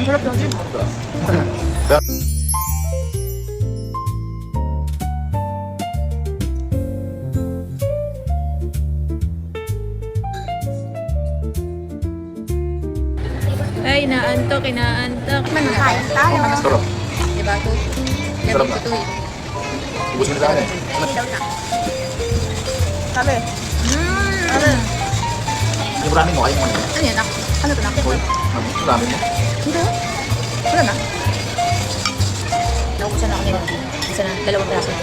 Ang sarap lang din. Ay, inaantok. Kain tayo. Sarap. Diba ito? Sarap na. Ito eh. Ubus mo na sa akin eh. Hindi daw na. Sabi. Ano? Yung ramen mo, ayaw mo na yun. Ano yan? Ano ito na? Uy, yung ramen mo. Hindi. Wala na. Naubusan na ako nila. Isa na. Dalawang piraso na.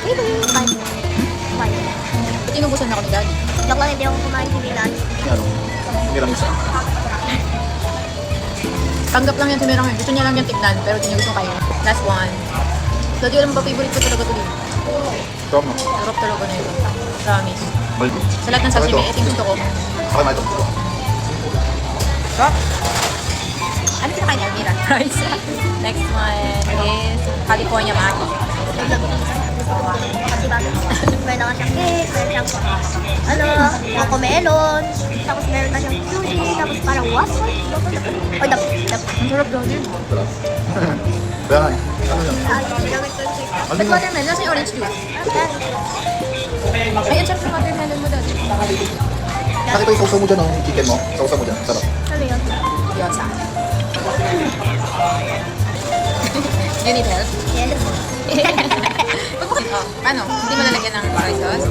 Kain. Kain. Ba't inubusan na ako ni Daddy? Joke lang, hindi ako kumain hindi lang. Yung ano, yung ramen isa. Tanggap lang yan, tumirang yun. Gusto niya lang yan tignan, pero hindi niya gusto kayo. Last one. Daddy, alam ba, favorite ko talaga ito din. Sarap mo. Sarap talaga na ito. Promise. Baldo. Sa lahat ng sashimi, ito yung gusto ko. Okay, ma ito. Sarap. Ano kinakain niya, Mira? Rice. Next one is California Maki. Kasi bakit? Meron ka siyang cake, meron siyang coco melon, tapos meron ka siyang sushi, tapos parang what? Or dap. Ang sarap daw din. Sarap. Kaya nga eh. Ano yan? Ginamit ko yung cake. Ano Ba't yun? watermelon? Nasa yung orange juice? Ay, ang sarap ng watermelon mo, Daddy. Nakita yung sausaw mo dyan, oh. Yung chicken mo. Sausaw mo dyan. Sarap. Ano yun? Yosa. You need help? Yes. Oh, paano? Hindi mo lalagyan ng soy sauce?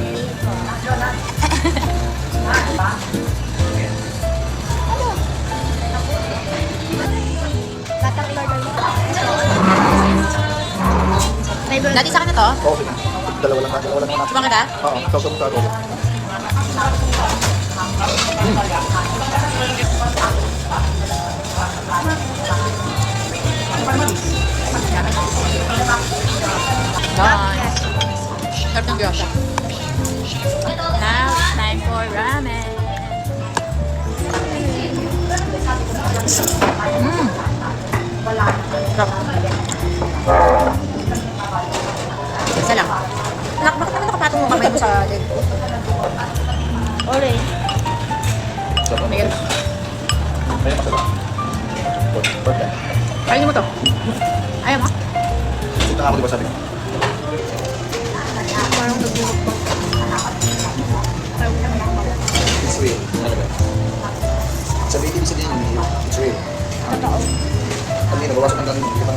Batang order mo. Flavor. Daddy, sa akin na to? Oo, sige. Dalawa lang natin. Sumang kita? Oo, sausaw mo sa adobo. Done. Sarap ng gyoza. Now it's time for ramen. Sarap. Isa lang. Anak, bakit naman nakapatong mo kamay mo sa leg ko? Ore. Sarap. Mayroon. Kaya masarap. Perfect. Kainin mo to. Ayaw mo? Ito nga ako, di ba sabi ko? Parang nagulog ko. It's real. Talaga. Sabi, ibig sabihin yun, it's real. Totoo. Kami, nabawasan ng ganun. Di ba?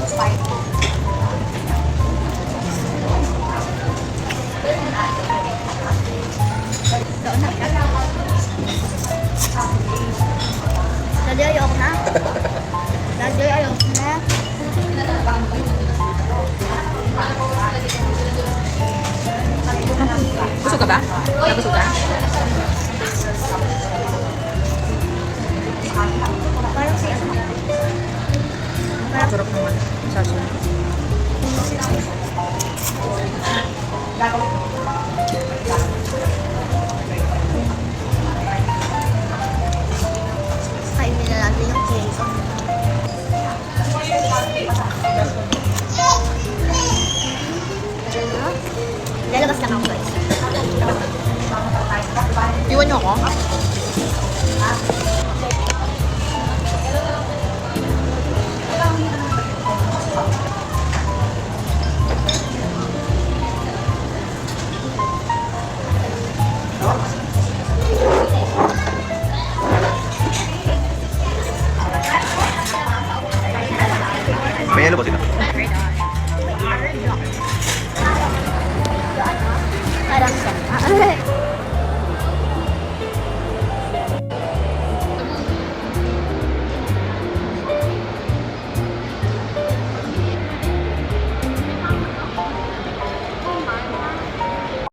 Daddy, ayoko na. Daddy, ayoko na. Busog ka ba? Nabusog ka? Parang si ano. Sarap naman. Sashimi. Kainin na natin yung cake. Lalabas lang ako guys. Iwan niyo ako? May yelo ba sila? Parang siya.